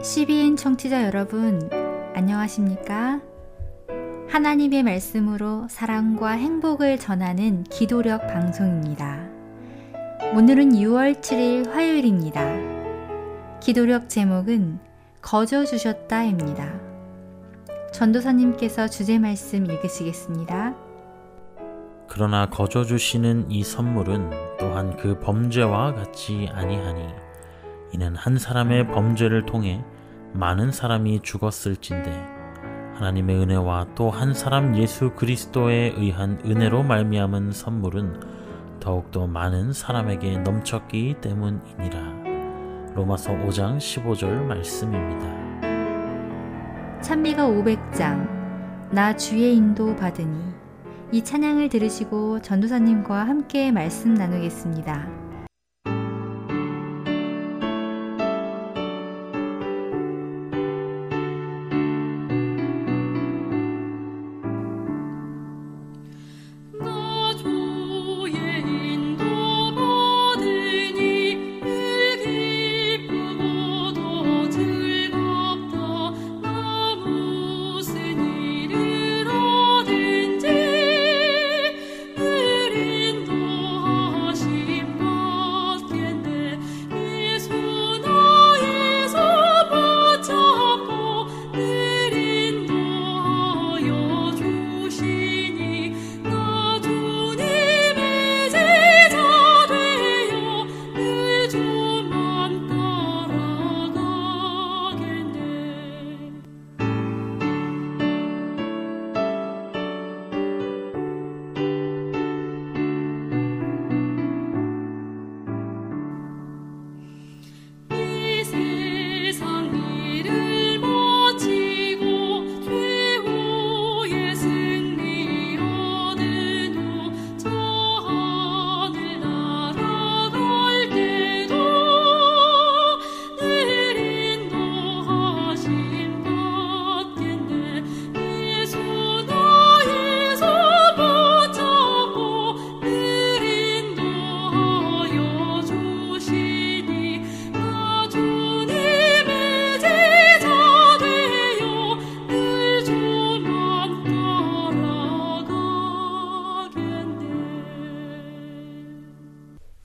12인 청취자 여러분, 안녕하십니까? 하나님의 말씀으로 사랑과 행복을 전하는 기도력 방송입니다. 오늘은 6월 7일 화요일입니다. 기도력 제목은 거저 주셨다입니다. 전도사님께서 주제 말씀 읽으시겠습니다. 그러나 거저 주시는 이 선물은 또한 그 범죄와 같지 아니하니 이는 한 사람의 범죄를 통해 많은 사람이 죽었을진데 하나님의 은혜와 또 한 사람 예수 그리스도에 의한 은혜로 말미암은 선물은 더욱더 많은 사람에게 넘쳤기 때문이니라. 로마서 5장 15절 말씀입니다. 찬미가 500장 나 주의 인도 받으니 이 찬양을 들으시고 전도사님과 함께 말씀 나누겠습니다.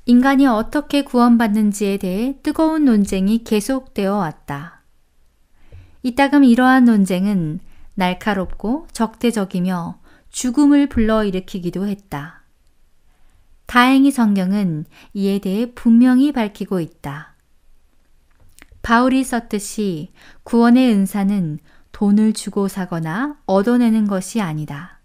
인간이 어떻게 구원받는지에 대해 뜨거운 논쟁이 계속되어 왔다. 이따금 이러한 논쟁은 날카롭고 적대적이며 죽음을 불러일으키기도 했다. 다행히 성경은 이에 대해 분명히 밝히고 있다. 바울이 썼듯이 구원의 은사는 돈을 주고 사거나 얻어내는 것이 아니다.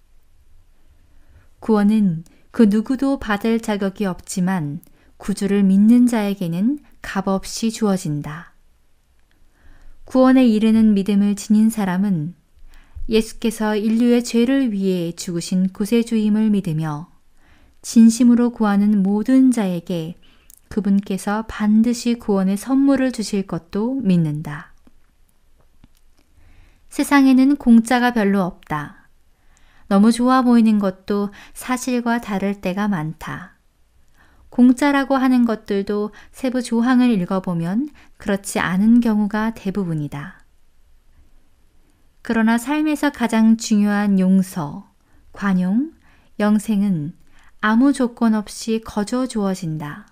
구원은 그 누구도 받을 자격이 없지만 구주를 믿는 자에게는 값없이 주어진다. 구원에 이르는 믿음을 지닌 사람은 예수께서 인류의 죄를 위해 죽으신 구세주임을 믿으며 진심으로 구하는 모든 자에게 그분께서 반드시 구원의 선물을 주실 것도 믿는다. 세상에는 공짜가 별로 없다. 너무 좋아 보이는 것도 사실과 다를 때가 많다. 공짜라고 하는 것들도 세부 조항을 읽어보면 그렇지 않은 경우가 대부분이다. 그러나 삶에서 가장 중요한 용서, 관용, 영생은 아무 조건 없이 거저 주어진다.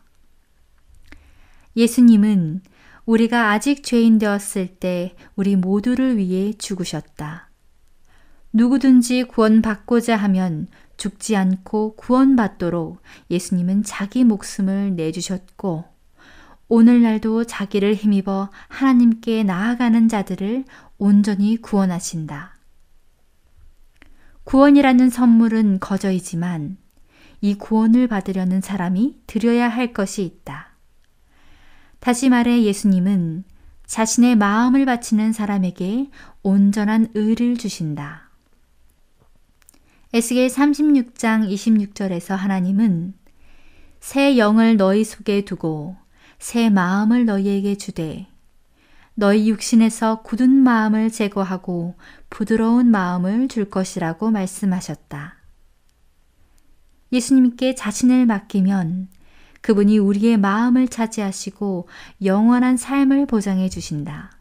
예수님은 우리가 아직 죄인 되었을 때 우리 모두를 위해 죽으셨다. 누구든지 구원받고자 하면 죽지 않고 구원받도록 예수님은 자기 목숨을 내주셨고 오늘날도 자기를 힘입어 하나님께 나아가는 자들을 온전히 구원하신다. 구원이라는 선물은 거저이지만 이 구원을 받으려는 사람이 드려야 할 것이 있다. 다시 말해 예수님은 자신의 마음을 바치는 사람에게 온전한 의를 주신다. 에스겔 36장 26절에서 하나님은 새 영을 너희 속에 두고 새 마음을 너희에게 주되 너희 육신에서 굳은 마음을 제거하고 부드러운 마음을 줄 것이라고 말씀하셨다. 예수님께 자신을 맡기면 그분이 우리의 마음을 차지하시고 영원한 삶을 보장해 주신다.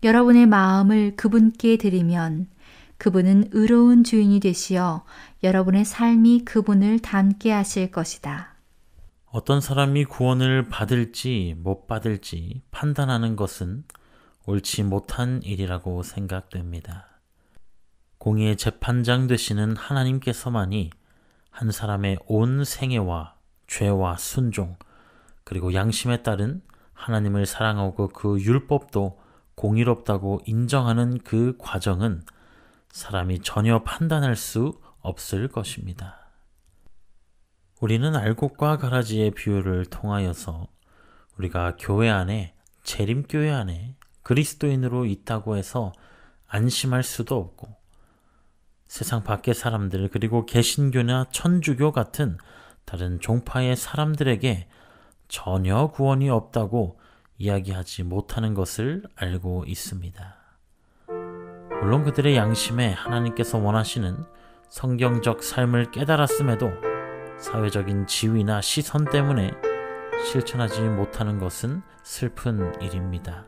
여러분의 마음을 그분께 드리면 그분은 의로운 주인이 되시어 여러분의 삶이 그분을 닮게 하실 것이다. 어떤 사람이 구원을 받을지 못 받을지 판단하는 것은 옳지 못한 일이라고 생각됩니다. 공의의 재판장 되시는 하나님께서만이 한 사람의 온 생애와 죄와 순종, 그리고 양심에 따른 하나님을 사랑하고 그 율법도 공의롭다고 인정하는 그 과정은 사람이 전혀 판단할 수 없을 것입니다. 우리는 알곡과 가라지의 비유를 통하여서 우리가 교회 안에, 재림교회 안에 그리스도인으로 있다고 해서 안심할 수도 없고, 세상 밖의 사람들, 그리고 개신교나 천주교 같은 다른 종파의 사람들에게 전혀 구원이 없다고 이야기하지 못하는 것을 알고 있습니다. 물론 그들의 양심에 하나님께서 원하시는 성경적 삶을 깨달았음에도 사회적인 지위나 시선 때문에 실천하지 못하는 것은 슬픈 일입니다.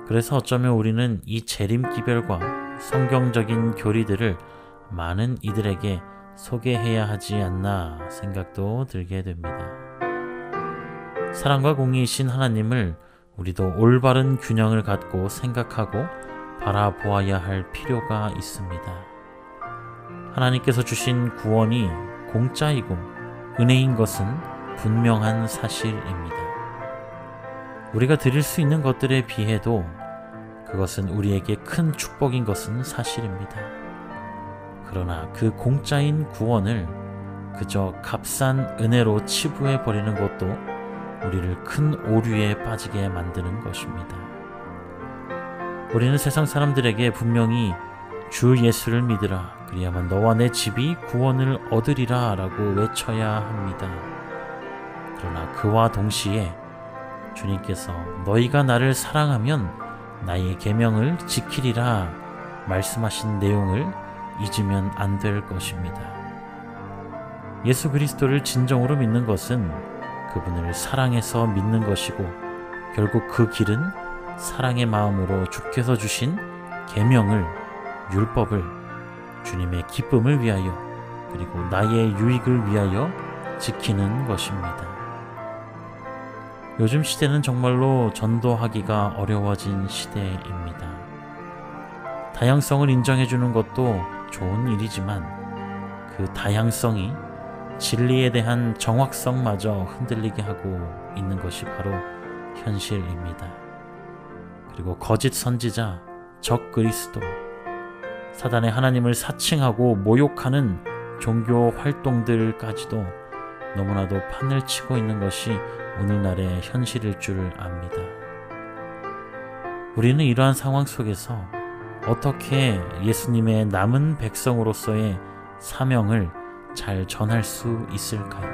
그래서 어쩌면 우리는 이 재림기별과 성경적인 교리들을 많은 이들에게 소개해야 하지 않나 생각도 들게 됩니다. 사랑과 공의이신 하나님을 우리도 올바른 균형을 갖고 생각하고 바라보아야 할 필요가 있습니다. 하나님께서 주신 구원이 공짜이고 은혜인 것은 분명한 사실입니다. 우리가 드릴 수 있는 것들에 비해도 그것은 우리에게 큰 축복인 것은 사실입니다. 그러나 그 공짜인 구원을 그저 값싼 은혜로 치부해버리는 것도 우리를 큰 오류에 빠지게 만드는 것입니다. 우리는 세상 사람들에게 분명히 주 예수를 믿으라, 그리야만 너와 내 집이 구원을 얻으리라 라고 외쳐야 합니다. 그러나 그와 동시에 주님께서 너희가 나를 사랑하면 나의 계명을 지키리라 말씀하신 내용을 잊으면 안 될 것입니다. 예수 그리스도를 진정으로 믿는 것은 그분을 사랑해서 믿는 것이고, 결국 그 길은 사랑의 마음으로 주께서 주신 계명을, 율법을 주님의 기쁨을 위하여, 그리고 나의 유익을 위하여 지키는 것입니다. 요즘 시대는 정말로 전도하기가 어려워진 시대입니다. 다양성을 인정해주는 것도 좋은 일이지만 그 다양성이 진리에 대한 정확성마저 흔들리게 하고 있는 것이 바로 현실입니다. 그리고 거짓 선지자, 적 그리스도, 사단의 하나님을 사칭하고 모욕하는 종교 활동들까지도 너무나도 판을 치고 있는 것이 오늘날의 현실일 줄 압니다. 우리는 이러한 상황 속에서 어떻게 예수님의 남은 백성으로서의 사명을 잘 전할 수 있을까요?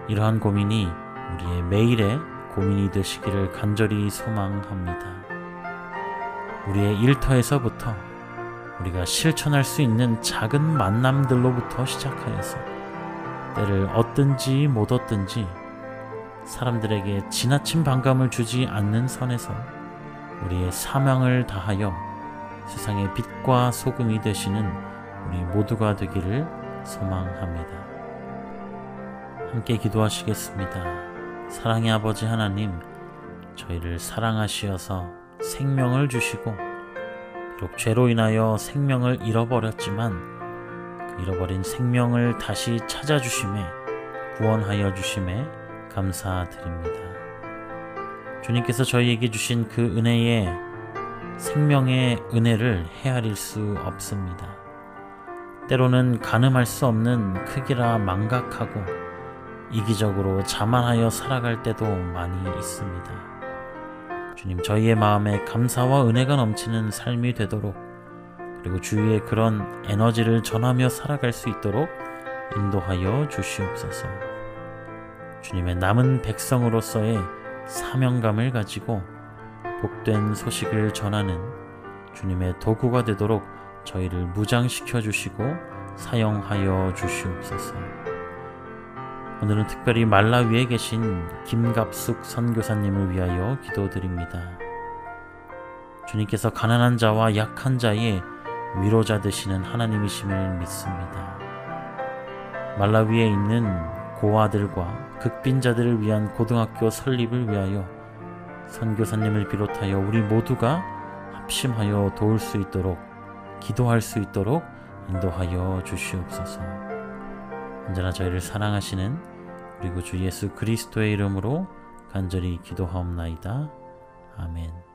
이러한 고민이 우리의 매일의 고민이 되시기를 간절히 소망합니다. 우리의 일터에서부터 우리가 실천할 수 있는 작은 만남들로부터 시작하여서 때를 얻든지 못 얻든지 사람들에게 지나친 반감을 주지 않는 선에서 우리의 사명을 다하여 세상의 빛과 소금이 되시는 우리 모두가 되기를 소망합니다. 함께 기도하시겠습니다. 사랑의 아버지 하나님, 저희를 사랑하시어서 생명을 주시고, 비록 죄로 인하여 생명을 잃어버렸지만 그 잃어버린 생명을 다시 찾아주심에, 구원하여 주심에 감사드립니다. 주님께서 저희에게 주신 그 은혜의, 생명의 은혜를 헤아릴 수 없습니다. 때로는 가늠할 수 없는 크기라 망각하고 이기적으로 자만하여 살아갈 때도 많이 있습니다. 주님, 저희의 마음에 감사와 은혜가 넘치는 삶이 되도록, 그리고 주위에 그런 에너지를 전하며 살아갈 수 있도록 인도하여 주시옵소서. 주님의 남은 백성으로서의 사명감을 가지고 복된 소식을 전하는 주님의 도구가 되도록 저희를 무장시켜 주시고 사용하여 주시옵소서. 오늘은 특별히 말라위에 계신 김갑숙 선교사님을 위하여 기도드립니다. 주님께서 가난한 자와 약한 자의 위로자 되시는 하나님이심을 믿습니다. 말라위에 있는 고아들과 극빈자들을 위한 고등학교 설립을 위하여 선교사님을 비롯하여 우리 모두가 합심하여 도울 수 있도록, 기도할 수 있도록 인도하여 주시옵소서. 언제나 저희를 사랑하시는 우리 구주 예수 그리스도의 이름으로 간절히 기도하옵나이다. 아멘.